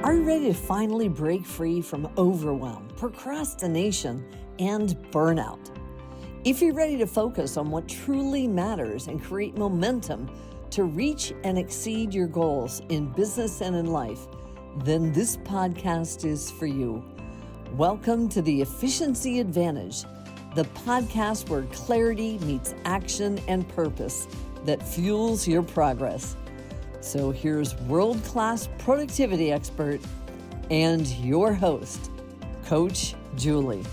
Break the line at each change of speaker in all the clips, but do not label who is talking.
Are you ready to finally break free from overwhelm, procrastination, and burnout? If you're ready to focus on what truly matters and create momentum to reach and exceed your goals in business and in life, then this podcast is for you. Welcome to the Efficiency Advantage, the podcast where clarity meets action and purpose that fuels your progress. So here's world-class productivity expert and your host, Coach Juli.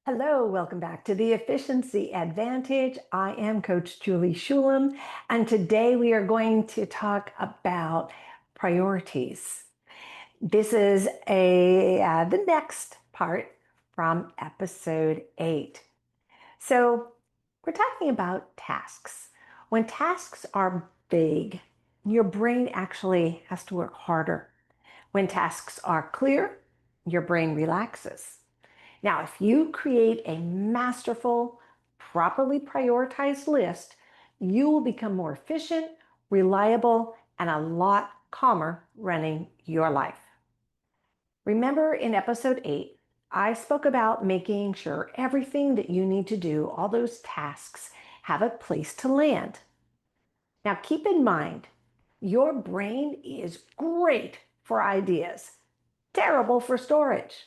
Hello, welcome back to the Efficiency Advantage. I am Coach Juli Shulem, and today we are going to talk about priorities. This is the next part from episode 8. So we're talking about tasks. When tasks are big, your brain actually has to work harder. When tasks are clear, your brain relaxes. Now, if you create a masterful, properly prioritized list, you will become more efficient, reliable, and a lot calmer running your life. Remember in episode 8, I spoke about making sure everything that you need to do, all those tasks, have a place to land. Now keep in mind, your brain is great for ideas, terrible for storage.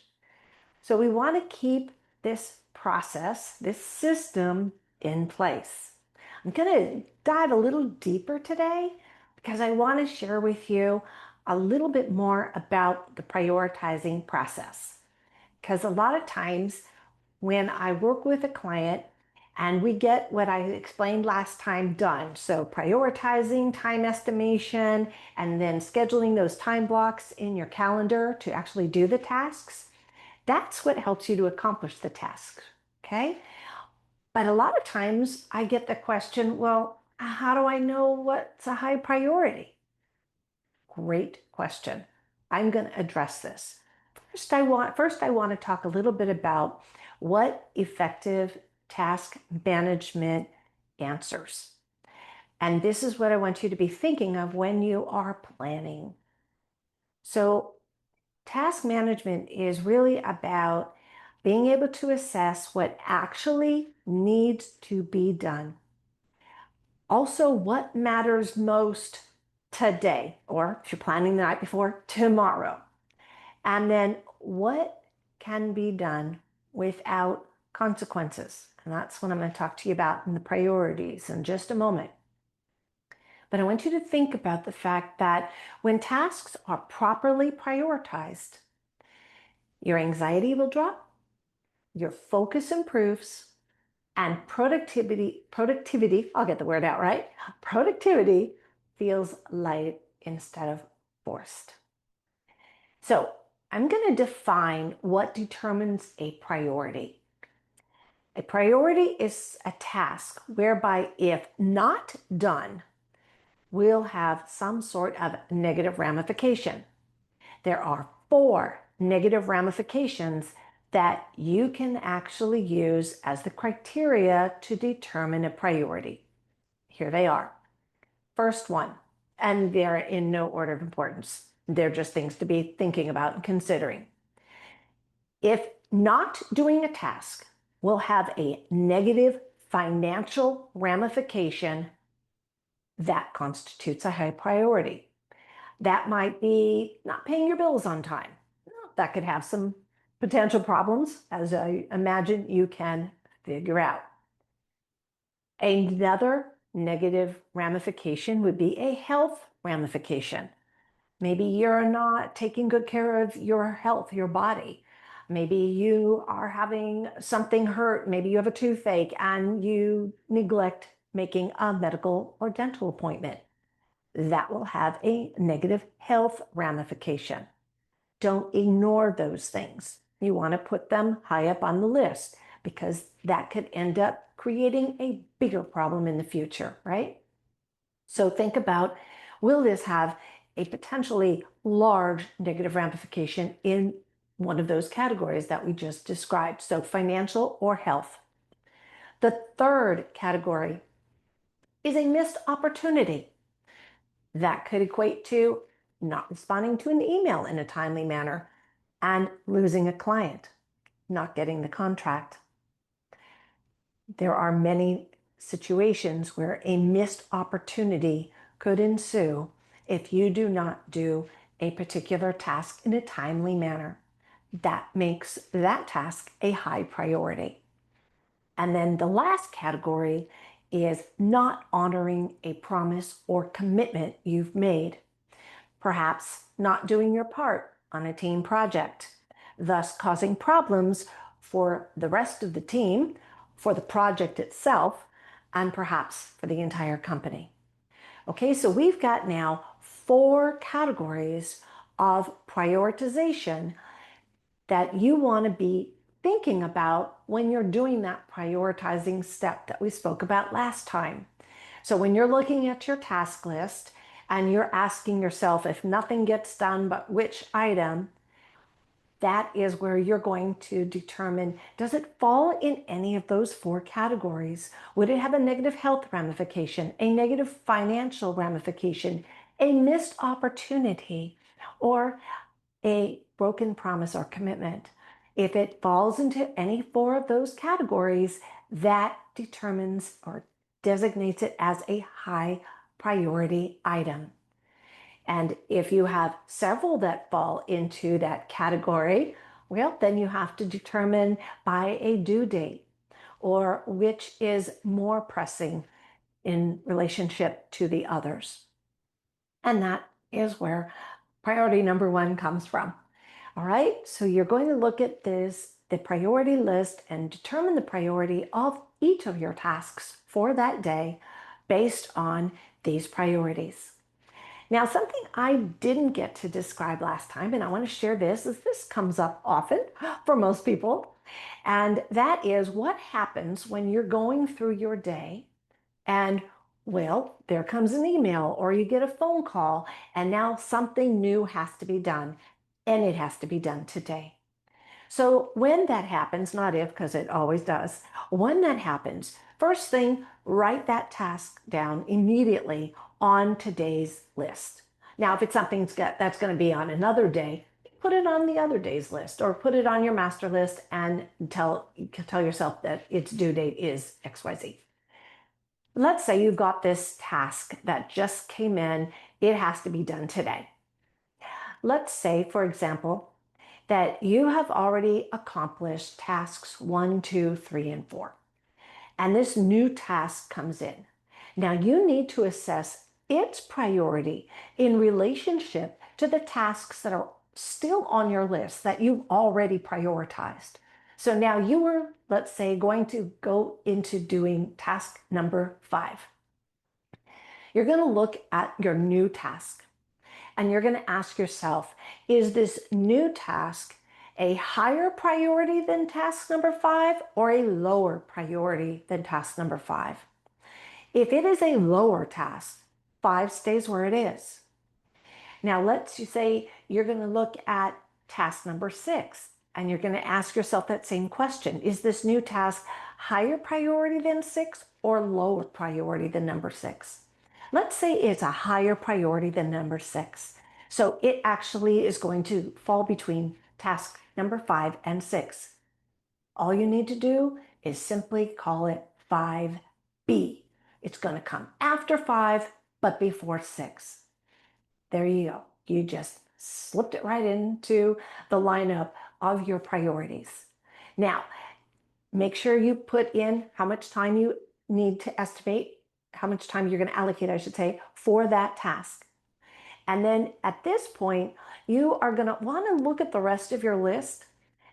So we want to keep this process, this system in place. I'm going to dive a little deeper today because I want to share with you a little bit more about the prioritizing process. Because a lot of times when I work with a client and we get what I explained last time done, so prioritizing, time estimation, and then scheduling those time blocks in your calendar to actually do the tasks, that's what helps you to accomplish the task, okay? But a lot of times I get the question, well, how do I know what's a high priority? Great question. I'm going to address this. First, I want to talk a little bit about what effective task management answers. And this is what I want you to be thinking of when you are planning. So, task management is really about being able to assess what actually needs to be done. Also, what matters most today, or if you're planning the night before, tomorrow. And then what can be done without consequences. And that's what I'm going to talk to you about in the priorities in just a moment. But I want you to think about the fact that when tasks are properly prioritized, your anxiety will drop, your focus improves, and productivity, I'll get the word out right, productivity feels light instead of forced. So I'm going to define what determines a priority. A priority is a task whereby if not done, will have some sort of negative ramification. There are 4 negative ramifications that you can actually use as the criteria to determine a priority. Here they are. First one, and they're in no order of importance. They're just things to be thinking about and considering. If not doing a task will have a negative financial ramification, that constitutes a high priority. That might be not paying your bills on time. That could have some potential problems, as I imagine you can figure out. Another negative ramification would be a health ramification. Maybe you're not taking good care of your health, your body. Maybe you are having something hurt. Maybe you have a toothache and you neglect making a medical or dental appointment. That will have a negative health ramification. Don't ignore those things. You want to put them high up on the list because that could end up creating a bigger problem in the future, right? So think about, will this have a potentially large negative ramification in one of those categories that we just described? So financial or health. The third category is a missed opportunity. That could equate to not responding to an email in a timely manner and losing a client, not getting the contract. There are many situations where a missed opportunity could ensue if you do not do a particular task in a timely manner. That makes that task a high priority. And then the last category is not honoring a promise or commitment you've made. Perhaps not doing your part on a team project, thus causing problems for the rest of the team, for the project itself, and perhaps for the entire company. Okay, so we've got now 4 categories of prioritization that you want to be thinking about when you're doing that prioritizing step that we spoke about last time. So when you're looking at your task list and you're asking yourself if nothing gets done but which item, that is where you're going to determine, does it fall in any of those 4 categories? Would it have a negative health ramification, a negative financial ramification, a missed opportunity, or a broken promise or commitment? If it falls into any 4 of those categories, that determines or designates it as a high priority item. And if you have several that fall into that category, well, then you have to determine by a due date or which is more pressing in relationship to the others. And that is where priority number 1 comes from. All right, so you're going to look at the priority list, and determine the priority of each of your tasks for that day based on these priorities. Now, something I didn't get to describe last time, and I want to share this, as this comes up often for most people, and that is what happens when you're going through your day and, well, there comes an email or you get a phone call and now something new has to be done, and it has to be done today. So when that happens, not if, because it always does, when that happens, first thing, write that task down immediately on today's list. Now, if it's something that's going to be on another day, put it on the other day's list, or put it on your master list and tell yourself that its due date is XYZ. Let's say you've got this task that just came in, it has to be done today. Let's say, for example, that you have already accomplished tasks 1, 2, 3, and 4. And this new task comes in. Now you need to assess its priority in relationship to the tasks that are still on your list that you've already prioritized. So now you are, let's say, going to go into doing task number 5. You're going to look at your new task. And you're going to ask yourself, is this new task a higher priority than task number 5 or a lower priority than task number 5? If it is a lower task, 5 stays where it is. Now let's say you're going to look at task number 6 and you're going to ask yourself that same question. Is this new task higher priority than 6 or lower priority than number 6? Let's say it's a higher priority than number 6. So it actually is going to fall between task number 5 and 6. All you need to do is simply call it 5B. It's going to come after 5, but before 6. There you go. You just slipped it right into the lineup of your priorities. Now, make sure you put in how much time you need to estimate, how much time you're going to allocate, I should say, for that task. And then at this point, you are going to want to look at the rest of your list,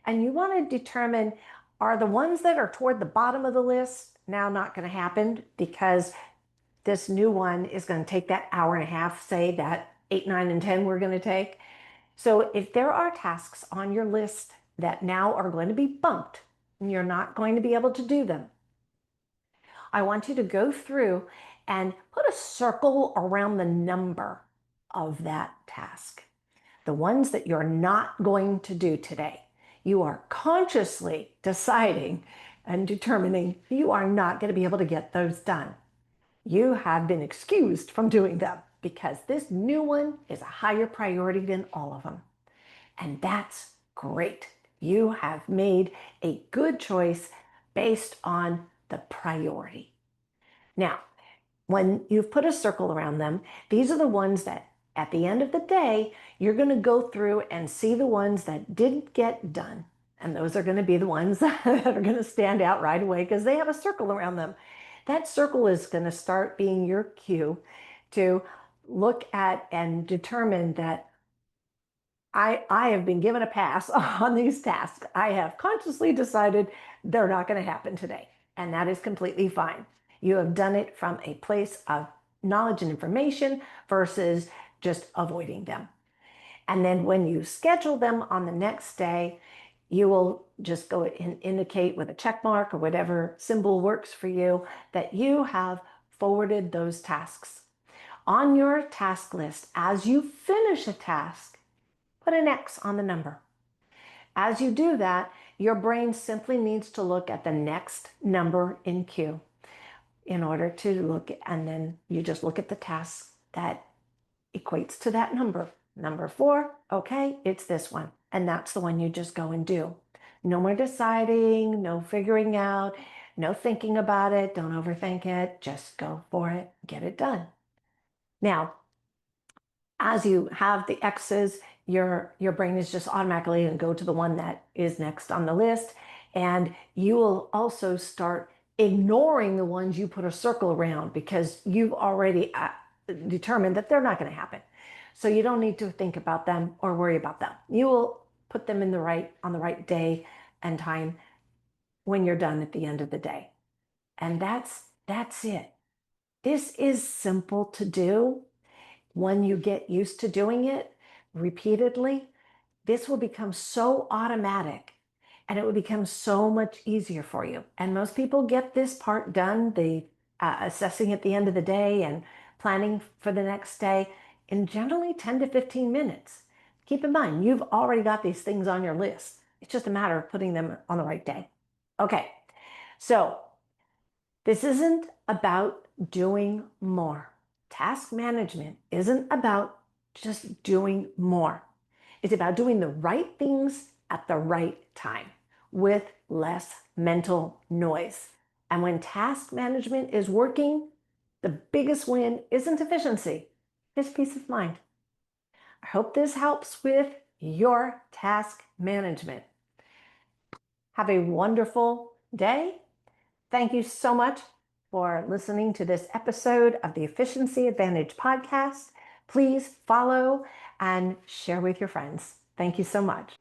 and you want to determine, are the ones that are toward the bottom of the list now not going to happen because this new one is going to take that hour and a half, say that 8, 9, and 10 we're going to take. So if there are tasks on your list that now are going to be bumped and you're not going to be able to do them, I want you to go through and put a circle around the number of that task. The ones that you're not going to do today, you are consciously deciding and determining you are not going to be able to get those done. you have been excused from doing them because this new one is a higher priority than all of them. And that's great. You have made a good choice based on the priority. Now, when you've put a circle around them, these are the ones that at the end of the day, you're going to go through and see the ones that didn't get done. And those are going to be the ones that are going to stand out right away because they have a circle around them. That circle is going to start being your cue to look at and determine that I have been given a pass on these tasks. I have consciously decided they're not going to happen today. And that is completely fine. You have done it from a place of knowledge and information versus just avoiding them. And then when you schedule them on the next day, you will just go and indicate with a check mark or whatever symbol works for you that you have forwarded those tasks. On your task list, as you finish a task, put an X on the number. As you do that, your brain simply needs to look at the next number in queue in order to look, and then you just look at the task that equates to that number. Number 4, okay, it's this one. And that's the one you just go and do. No more deciding, no figuring out, no thinking about it, don't overthink it, just go for it, get it done. Now, as you have the X's, your brain is just automatically going to go to the one that is next on the list. And you will also start ignoring the ones you put a circle around because you've already determined that they're not going to happen. So you don't need to think about them or worry about them. You will put them on the right day and time when you're done at the end of the day. And that's it. This is simple to do. When you get used to doing it repeatedly, this will become so automatic and it will become so much easier for you. And most people get this part done, the assessing at the end of the day and planning for the next day, in generally 10 to 15 minutes. Keep in mind, you've already got these things on your list. It's just a matter of putting them on the right day. Okay, so this isn't about doing more. Task management isn't about just doing more. It's about doing the right things at the right time with less mental noise. And when task management is working, the biggest win isn't efficiency, it's peace of mind. I hope this helps with your task management. Have a wonderful day. Thank you so much for listening to this episode of the Efficiency Advantage podcast. Please follow and share with your friends. Thank you so much.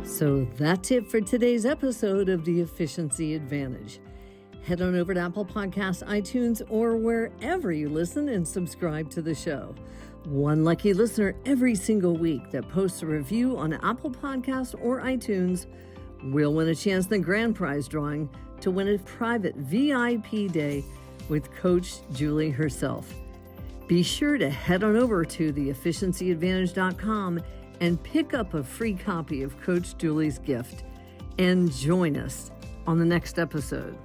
So that's it for today's episode of the Efficiency Advantage. Head on over to Apple Podcasts, iTunes, or wherever you listen and subscribe to the show. One lucky listener every single week that posts a review on Apple Podcasts or iTunes will win a chance in the grand prize drawing to win a private VIP day with Coach Juli herself. Be sure to head on over to theefficiencyadvantage.com and pick up a free copy of Coach Juli's gift and join us on the next episode.